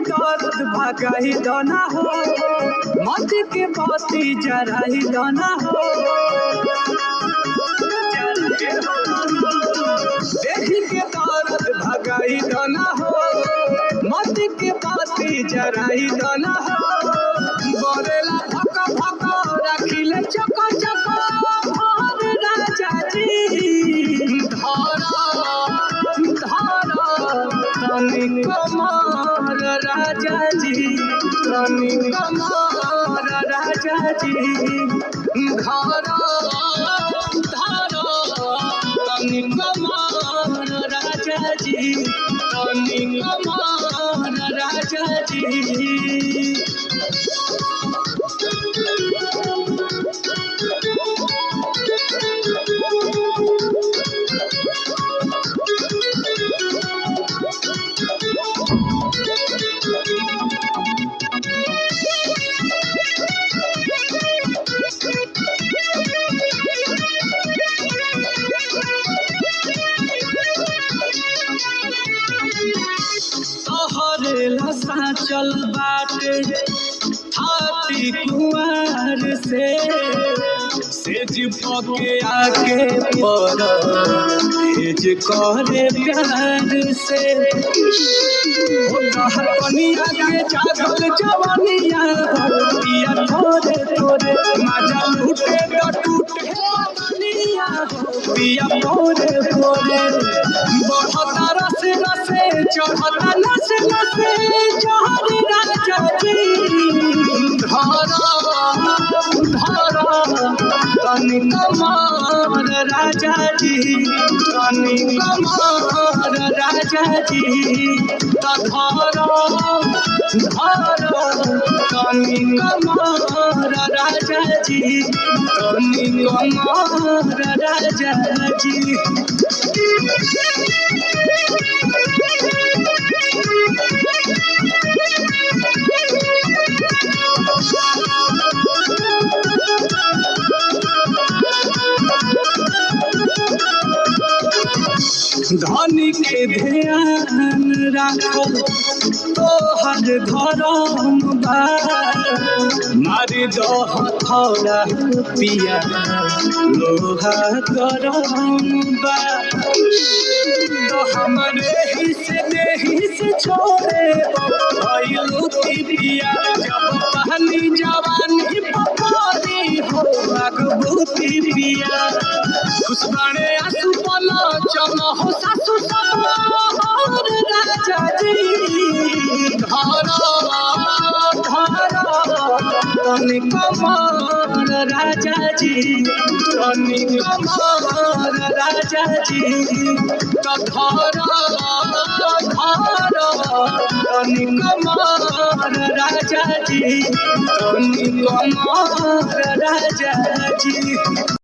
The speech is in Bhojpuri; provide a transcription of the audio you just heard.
दर्द भगाई दाना हो, मत के बाती जराई दाना हो। देही के दर्द भगाई दाना हो, मत के बाती जराई दाना हो। बोरेला भका भका रखिले चका चका भर राजा जी। धारा धारा तनी कमार राजा जी, तनी कमार राजा जी। धारा धारा तनी कमार राजा जी, तनी कमार राजा जी। लसा चल बाटे हाथी कुआर से सेज पके आके पर हेज करे प्यार से। हर कनिया के जागल जवानिया पिया थोड़े थोड़े मजा लूटे तो टूटे जवानिया पिया थोड़े थोड़े। बढ़ता रस रसे चढ़ता नस नसे जहर राजा जी। धारा धारा तनी कमार राजा जी, तनी कमार राजा जी। धारा धारा तनी कमार राजा जी, तनी कमार राजा जी। धनी के ध्यान राखो तोहर धरम बा। मारी दो हथौड़ा पिया लोहा गरम बा। तो हमरे हिस्से छोड़े भइलुती पिया। जब पहली जवानी पकारी हो अगबूती पिया। खुशबाणे आंसू पला चलो हो सासु समार राजा जी। धारा धारा तनी कमार राजा जी, तनी कमार राजा जी। धारा धारा तनी कमार राजा जी, तनी कमार राजा जी।